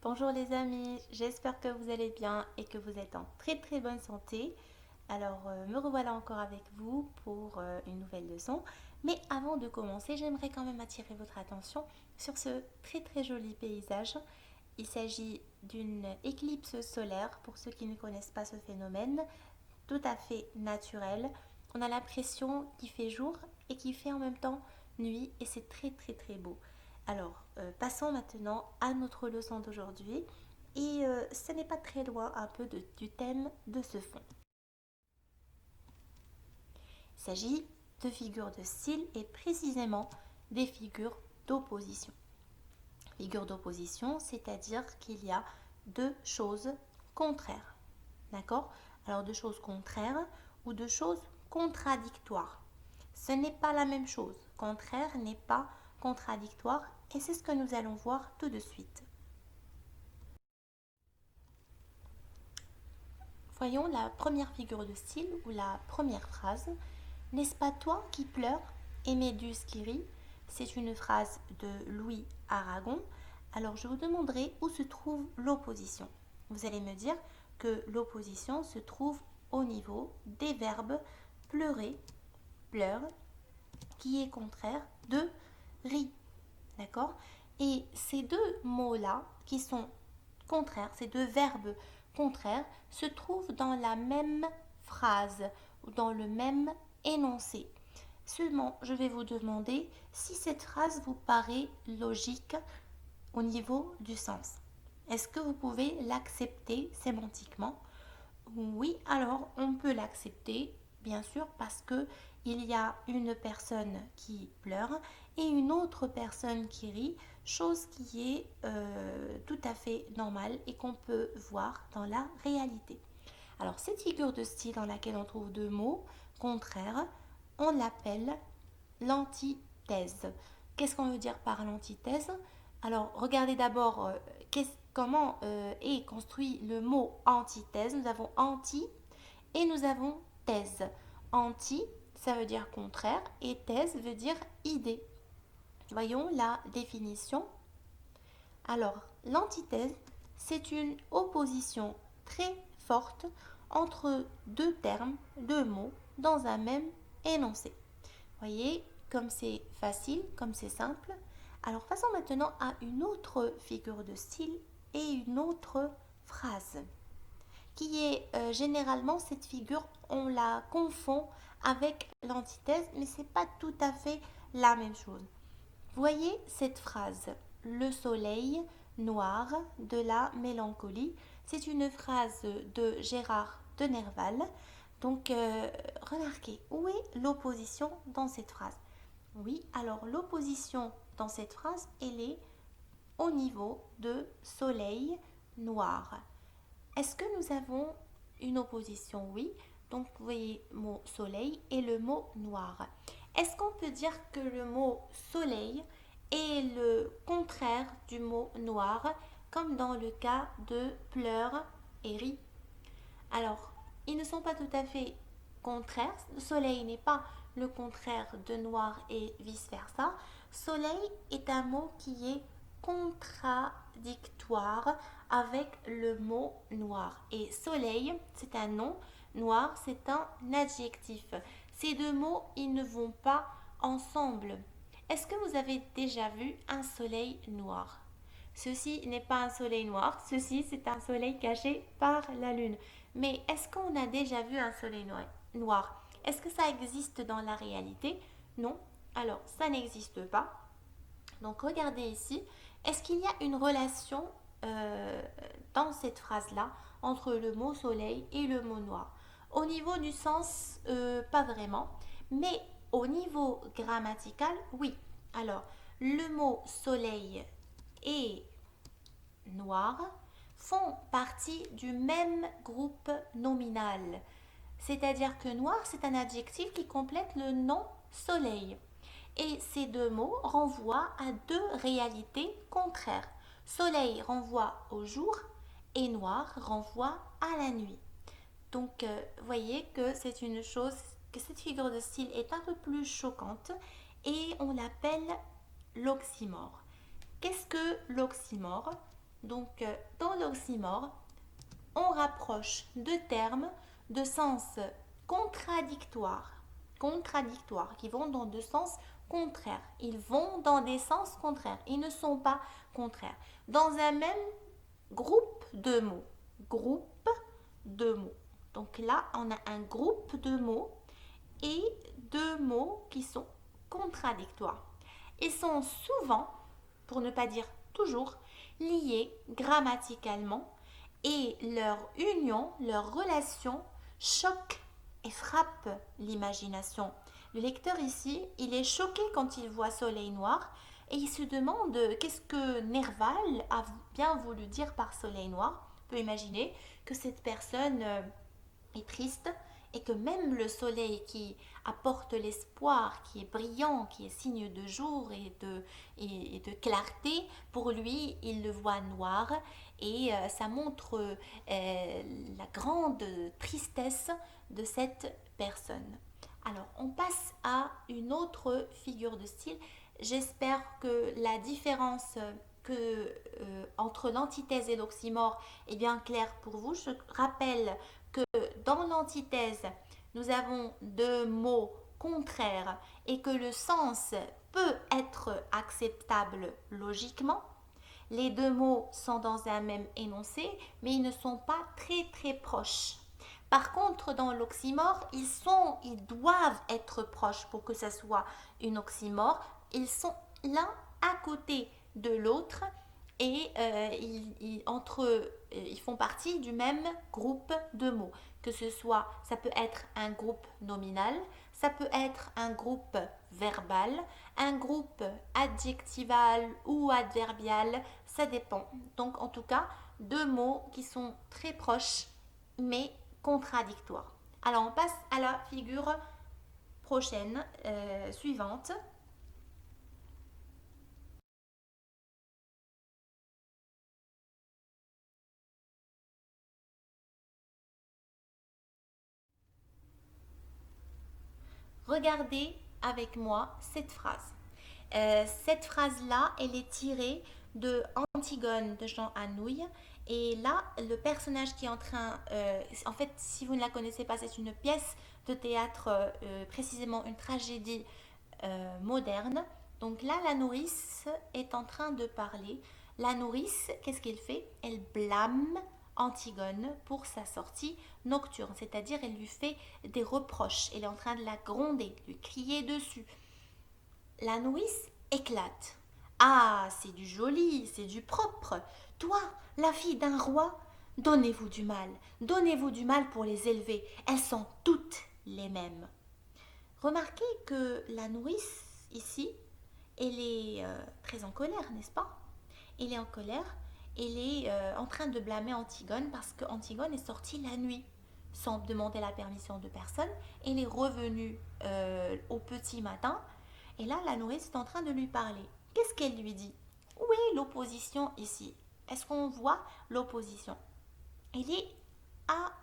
Bonjour les amis, j'espère que vous allez bien et que vous êtes en très bonne santé. Alors me revoilà encore avec vous pour une nouvelle leçon. Mais avant de commencer, j'aimerais quand même attirer votre attention sur ce très joli paysage. Il s'agit d'une éclipse solaire, pour ceux qui ne connaissent pas ce phénomène, tout à fait naturel. On a l'impression qu'il fait jour et qu'il fait en même temps nuit et c'est très beau. Alors, passons maintenant à notre leçon d'aujourd'hui et ce n'est pas très loin un peu du thème de ce fond. Il s'agit de figures de style et précisément des figures d'opposition. Figures d'opposition, c'est-à-dire qu'il y a deux choses contraires. D'accord? Alors deux choses contraires ou deux choses contradictoires. Ce n'est pas la même chose. Contraire n'est pas contradictoire et c'est ce que nous allons voir tout de suite. Voyons la première figure de style ou la première phrase. N'est-ce pas toi qui pleures et Méduse qui rit? C'est une phrase de Louis Aragon. Alors je vous demanderai où se trouve l'opposition. Vous allez me dire que l'opposition se trouve au niveau des verbes pleurer, pleure, qui est contraire de rit. D'accord? Et ces deux mots-là, qui sont contraires, ces deux verbes contraires, se trouvent dans la même phrase ou dans le même énoncé. Seulement, je vais vous demander si cette phrase vous paraît logique au niveau du sens. Est-ce que vous pouvez l'accepter sémantiquement? Oui, alors on peut l'accepter, bien sûr, parce que il y a une personne qui pleure et une autre personne qui rit, chose qui est tout à fait normale et qu'on peut voir dans la réalité. Alors cette figure de style dans laquelle on trouve deux mots contraires, on l'appelle l'antithèse. Qu'est-ce qu'on veut dire par l'antithèse? Alors regardez d'abord comment est construit le mot antithèse. Nous avons anti et nous avons thèse. Anti, ça veut dire contraire et thèse veut dire idée. Voyons la définition. Alors, l'antithèse, c'est une opposition très forte entre deux termes, deux mots, dans un même énoncé. Voyez, comme c'est facile, comme c'est simple. Alors, passons maintenant à une autre figure de style et une autre phrase qui est généralement cette figure, on la confond avec l'antithèse, mais ce n'est pas tout à fait la même chose. Voyez cette phrase, le soleil noir de la mélancolie. C'est une phrase de Gérard de Nerval. Donc, remarquez, où est l'opposition dans cette phrase? Oui, alors l'opposition dans cette phrase, elle est au niveau de soleil noir. Est-ce que nous avons une opposition? Oui. Donc, vous voyez le mot soleil et le mot noir. Est-ce qu'on peut dire que le mot soleil est le contraire du mot noir, comme dans le cas de pleure et rit? Alors, ils ne sont pas tout à fait contraires. Soleil n'est pas le contraire de noir et vice-versa. Soleil est un mot qui est contradictoire avec le mot noir. Et soleil, c'est un nom, noir, c'est un adjectif. Ces deux mots, ils ne vont pas ensemble. Est-ce que vous avez déjà vu un soleil noir? Ceci n'est pas un soleil noir, ceci c'est un soleil caché par la lune. Mais est-ce qu'on a déjà vu un soleil noir? Est-ce que ça existe dans la réalité? Non. Alors, ça n'existe pas. Donc, regardez ici. Est-ce qu'il y a une relation dans cette phrase-là entre le mot soleil et le mot noir? Au niveau du sens, pas vraiment. Mais au niveau grammatical, oui. Alors, le mot soleil et noir font partie du même groupe nominal. C'est-à-dire que noir, c'est un adjectif qui complète le nom soleil. Et ces deux mots renvoient à deux réalités contraires. Soleil renvoie au jour et noir renvoie à la nuit. Donc, voyez que c'est une chose, que cette figure de style est un peu plus choquante et on l'appelle l'oxymore. Qu'est-ce que l'oxymore? Donc, dans l'oxymore, on rapproche deux termes de sens contradictoires, qui vont dans deux sens contraires. Ils vont dans des sens contraires. Ils ne sont pas contraires. Dans un même groupe de mots. Groupe de mots. Donc là, on a un groupe de mots et deux mots qui sont contradictoires. Ils sont souvent, pour ne pas dire toujours, liés grammaticalement et leur union, leur relation choque et frappe l'imagination. Le lecteur ici, il est choqué quand il voit Soleil noir et il se demande qu'est-ce que Nerval a bien voulu dire par Soleil noir. On peut imaginer que cette personne est triste et que même le soleil qui apporte l'espoir, qui est brillant, qui est signe de jour et de clarté, pour lui, il le voit noir et ça montre la grande tristesse de cette personne. Alors, on passe à une autre figure de style. J'espère que la différence entre l'antithèse et l'oxymore est bien claire pour vous. Je rappelle que dans l'antithèse, nous avons deux mots contraires et que le sens peut être acceptable logiquement. Les deux mots sont dans un même énoncé, mais ils ne sont pas très très proches. Par contre, dans l'oxymore, ils doivent être proches pour que ça soit une oxymore. Ils sont l'un à côté de l'autre et entre eux, ils font partie du même groupe de mots. Que ce soit, ça peut être un groupe nominal, ça peut être un groupe verbal, un groupe adjectival ou adverbial, ça dépend. Donc en tout cas, deux mots qui sont très proches mais contradictoires. Alors on passe à la figure prochaine, suivante. Regardez avec moi cette phrase. Cette phrase-là, elle est tirée de Antigone de Jean Anouilh. Et là, le personnage qui est en train... en fait, si vous ne la connaissez pas, c'est une pièce de théâtre, précisément une tragédie moderne. Donc là, la nourrice est en train de parler. La nourrice, qu'est-ce qu'elle fait? Elle blâme Antigone pour sa sortie nocturne, c'est-à-dire elle lui fait des reproches, elle est en train de la gronder, lui crier dessus. La nourrice éclate. Ah, c'est du joli, c'est du propre. Toi, la fille d'un roi, donnez-vous du mal pour les élever, elles sont toutes les mêmes. Remarquez que la nourrice, ici, elle est très en colère, n'est-ce pas? Elle est en colère, elle est en train de blâmer Antigone parce qu'Antigone est sortie la nuit sans demander la permission de personne. Elle est revenue au petit matin et là, la nourrice est en train de lui parler. Qu'est-ce qu'elle lui dit? Où est l'opposition ici? Est-ce qu'on voit l'opposition? Elle est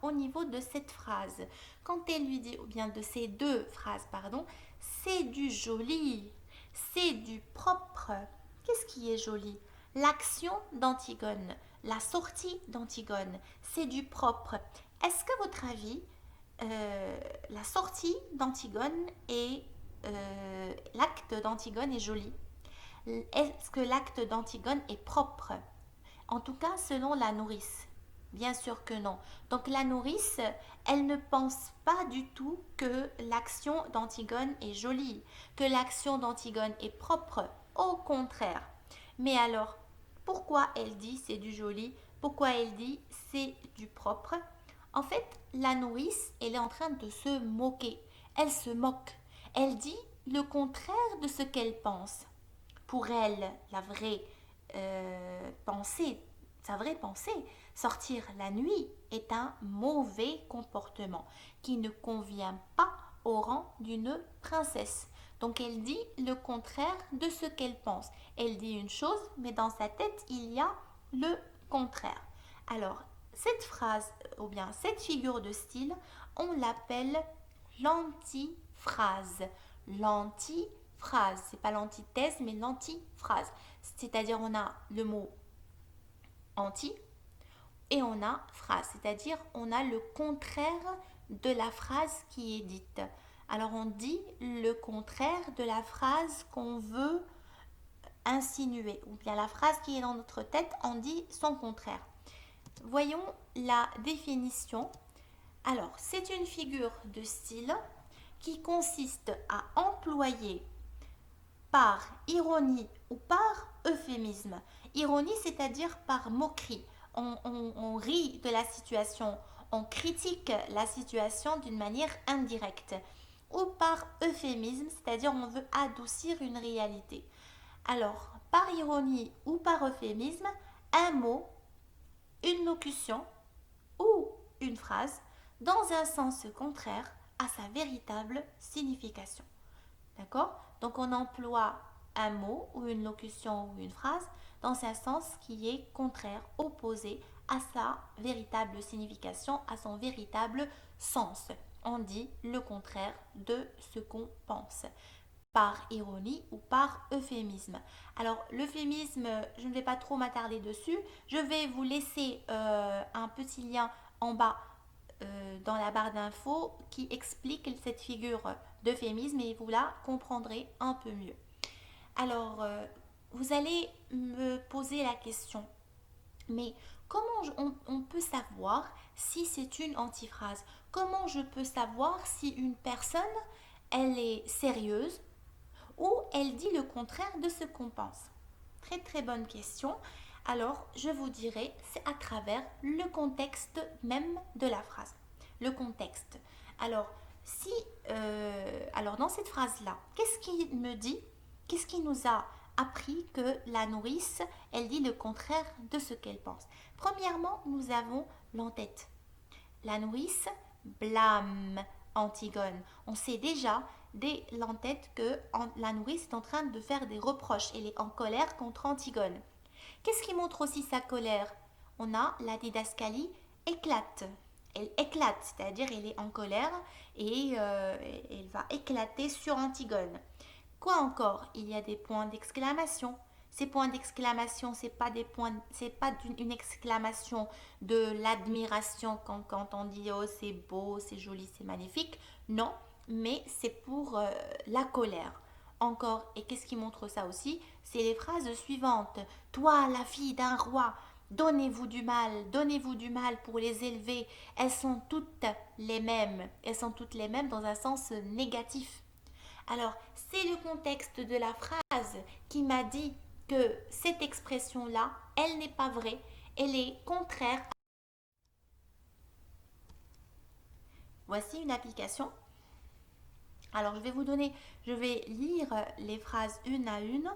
au niveau de cette phrase. Quand elle lui dit, ou bien de ces deux phrases, pardon, c'est du joli, c'est du propre. Qu'est-ce qui est joli? L'action d'Antigone, la sortie d'Antigone, c'est du propre. Est-ce qu'à votre avis, la sortie d'Antigone et l'acte d'Antigone est joli? Est-ce que l'acte d'Antigone est propre? En tout cas, selon la nourrice. Bien sûr que non. Donc la nourrice, elle ne pense pas du tout que l'action d'Antigone est jolie, que l'action d'Antigone est propre. Au contraire. Mais alors, pourquoi elle dit c'est du joli? Pourquoi elle dit c'est du propre? En fait, la nourrice, elle est en train de se moquer. Elle se moque. Elle dit le contraire de ce qu'elle pense. Pour elle, la vraie pensée, sa vraie pensée, sortir la nuit est un mauvais comportement qui ne convient pas au rang d'une princesse. Donc elle dit le contraire de ce qu'elle pense. Elle dit une chose, mais dans sa tête, il y a le contraire. Alors, cette phrase, ou bien cette figure de style, on l'appelle l'antiphrase. L'antiphrase, c'est pas l'antithèse, mais l'antiphrase. C'est-à-dire, on a le mot anti, et on a phrase, c'est-à-dire on a le contraire de la phrase qui est dite. Alors on dit le contraire de la phrase qu'on veut insinuer, ou bien la phrase qui est dans notre tête, on dit son contraire. Voyons la définition. Alors, c'est une figure de style qui consiste à employer par ironie ou par euphémisme. Ironie, c'est-à-dire par moquerie. On rit de la situation, on critique la situation d'une manière indirecte. Ou par euphémisme, c'est-à-dire on veut adoucir une réalité. Alors, par ironie ou par euphémisme, un mot, une locution ou une phrase dans un sens contraire à sa véritable signification. D'accord? Donc on emploie un mot ou une locution ou une phrase dans un sens qui est contraire, opposé à sa véritable signification, à son véritable sens. On dit le contraire de ce qu'on pense, par ironie ou par euphémisme. Alors l'euphémisme, je ne vais pas trop m'attarder dessus. Je vais vous laisser un petit lien en bas dans la barre d'infos qui explique cette figure d'euphémisme et vous la comprendrez un peu mieux. Alors, vous allez me poser la question, mais comment on peut savoir si c'est une antiphrase? Comment je peux savoir si une personne, elle est sérieuse ou elle dit le contraire de ce qu'on pense? Très très bonne question. Alors, je vous dirai, c'est à travers le contexte même de la phrase. Le contexte. Alors, alors dans cette phrase-là, qu'est-ce qui me dit, qu'est-ce qui nous a appris que la nourrice, elle dit le contraire de ce qu'elle pense? Premièrement, nous avons l'entête. La nourrice blâme Antigone. On sait déjà dès l'entête que la nourrice est en train de faire des reproches. Elle est en colère contre Antigone. Qu'est-ce qui montre aussi sa colère? On a la didascalie éclate. Elle éclate, c'est-à-dire elle est en colère et elle va éclater sur Antigone. Quoi encore? Il y a des points d'exclamation. Ces points d'exclamation, c'est pas une exclamation de l'admiration quand on dit oh c'est beau, c'est joli, c'est magnifique. Non, mais c'est pour la colère. Encore, et qu'est-ce qui montre ça aussi? C'est les phrases suivantes. Toi, la fille d'un roi, donnez-vous du mal pour les élever. Elles sont toutes les mêmes. Elles sont toutes les mêmes dans un sens négatif. Alors, c'est le contexte de la phrase qui m'a dit que cette expression-là, elle n'est pas vraie. Elle est contraire. Voici une application. Alors, je vais lire les phrases une à une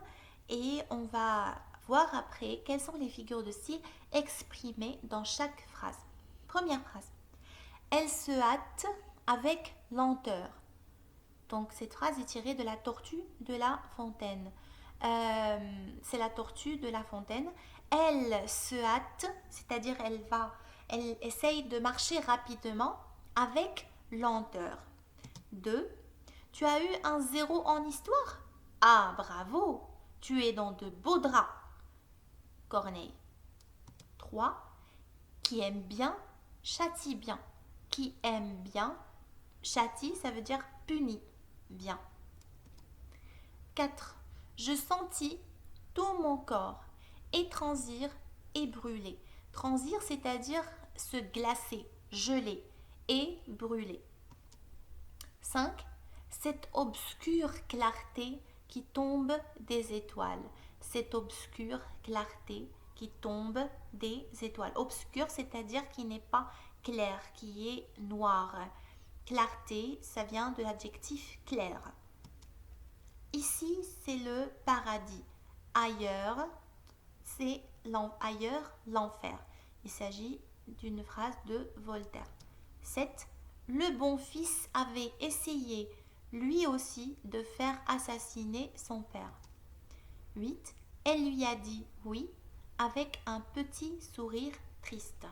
et on va voir après quelles sont les figures de style exprimées dans chaque phrase. Première phrase. Elle se hâte avec lenteur. Donc cette phrase est tirée de la tortue de La Fontaine. C'est la tortue de La Fontaine. Elle se hâte, c'est-à-dire elle essaye de marcher rapidement avec lenteur. 2. Tu as eu un 0 en histoire? Ah, bravo! Tu es dans de beaux draps. Corneille. 3. Qui aime bien, châtie bien. Qui aime bien, châtie, ça veut dire punit bien. 4. Je sentis tout mon corps étransir et brûler. Transir, c'est-à-dire se glacer, geler et brûler. 5. Cette obscure clarté qui tombe des étoiles. Cette obscure clarté qui tombe des étoiles. Obscur, c'est-à-dire qui n'est pas clair, qui est noir. Clarté, ça vient de l'adjectif clair. Ici, c'est le paradis. Ailleurs, c'est l'enfer. Il s'agit d'une phrase de Voltaire. 7. Le bon fils avait essayé, lui aussi, de faire assassiner son père. 8. Elle lui a dit oui avec un petit sourire triste.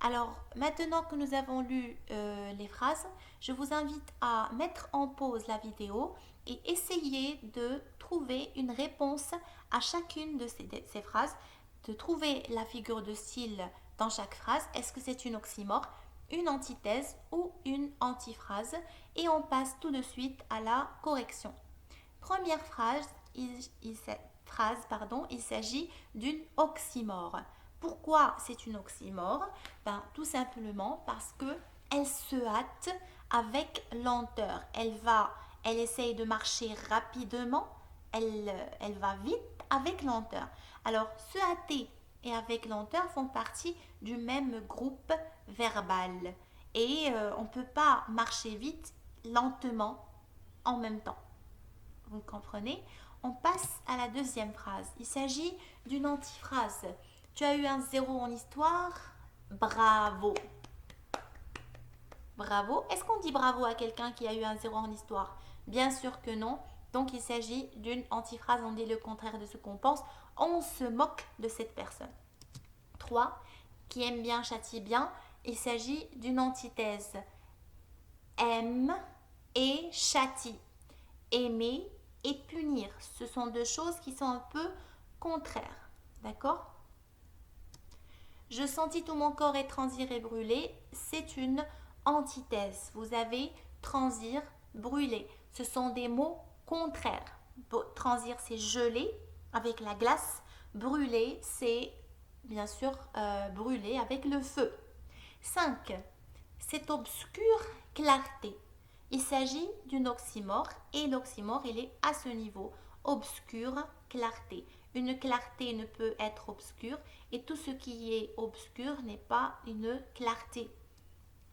Alors, maintenant que nous avons lu les phrases, je vous invite à mettre en pause la vidéo et essayer de trouver une réponse à chacune de ces phrases. de trouver la figure de style dans chaque phrase. Est-ce que c'est une oxymore, une antithèse ou une antiphrase? Et on passe tout de suite à la correction. Première phrase, il s'agit d'une oxymore. Pourquoi c'est une oxymore? Tout simplement parce que elle se hâte avec lenteur. Elle essaye de marcher rapidement, elle va vite avec lenteur. Alors, se hâter et avec lenteur font partie du même groupe verbal. Et on ne peut pas marcher vite, lentement, en même temps. Vous comprenez? On passe à la deuxième phrase. Il s'agit d'une antiphrase. Tu as eu un 0 en histoire? Bravo. Bravo. Est-ce qu'on dit bravo à quelqu'un qui a eu un 0 en histoire? Bien sûr que non. Donc il s'agit d'une antiphrase. On dit le contraire de ce qu'on pense. On se moque de cette personne. 3. Qui aime bien châtie bien. Il s'agit d'une antithèse. Aime et châtie. Aimer et punir. Ce sont deux choses qui sont un peu contraires. D'accord? Je sentis tout mon corps étranger et brûlé. C'est une antithèse. Vous avez transir, brûler. Ce sont des mots contraires. Transir, c'est geler avec la glace. Brûler, c'est bien sûr brûler avec le feu. 5. C'est obscure clarté. Il s'agit d'une oxymore et l'oxymore, il est à ce niveau. Obscure clarté. Une clarté ne peut être obscure et tout ce qui est obscur n'est pas une clarté.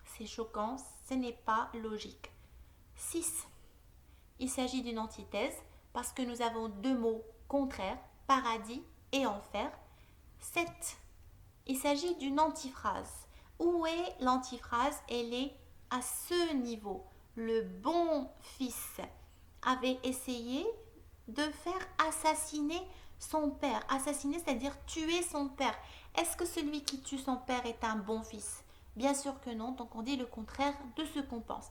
C'est choquant, ce n'est pas logique. 6. Il s'agit d'une antithèse parce que nous avons deux mots contraires, paradis et enfer. 7. Il s'agit d'une antiphrase. Où est l'antiphrase? Elle est à ce niveau. Le bon fils avait essayé de faire assassiner son père. Assassiner, c'est-à-dire tuer son père. Est-ce que celui qui tue son père est un bon fils? Bien sûr que non, donc on dit le contraire de ce qu'on pense.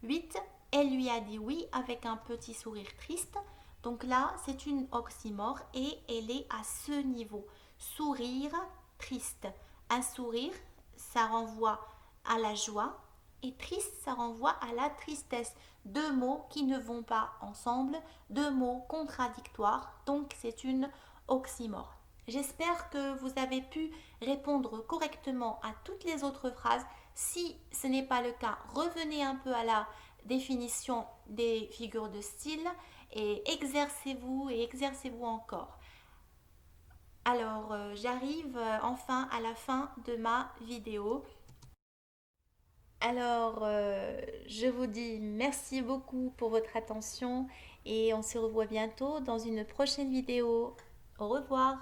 8. Elle lui a dit oui avec un petit sourire triste. Donc là, c'est une oxymore et elle est à ce niveau. Sourire triste. Un sourire, ça renvoie à la joie et triste, ça renvoie à la tristesse. Deux mots qui ne vont pas ensemble, deux mots contradictoires, donc c'est une oxymore. J'espère que vous avez pu répondre correctement à toutes les autres phrases. Si ce n'est pas le cas, revenez un peu à la définition des figures de style et exercez-vous encore. Alors, j'arrive enfin à la fin de ma vidéo. Alors, je vous dis merci beaucoup pour votre attention et on se revoit bientôt dans une prochaine vidéo. Au revoir.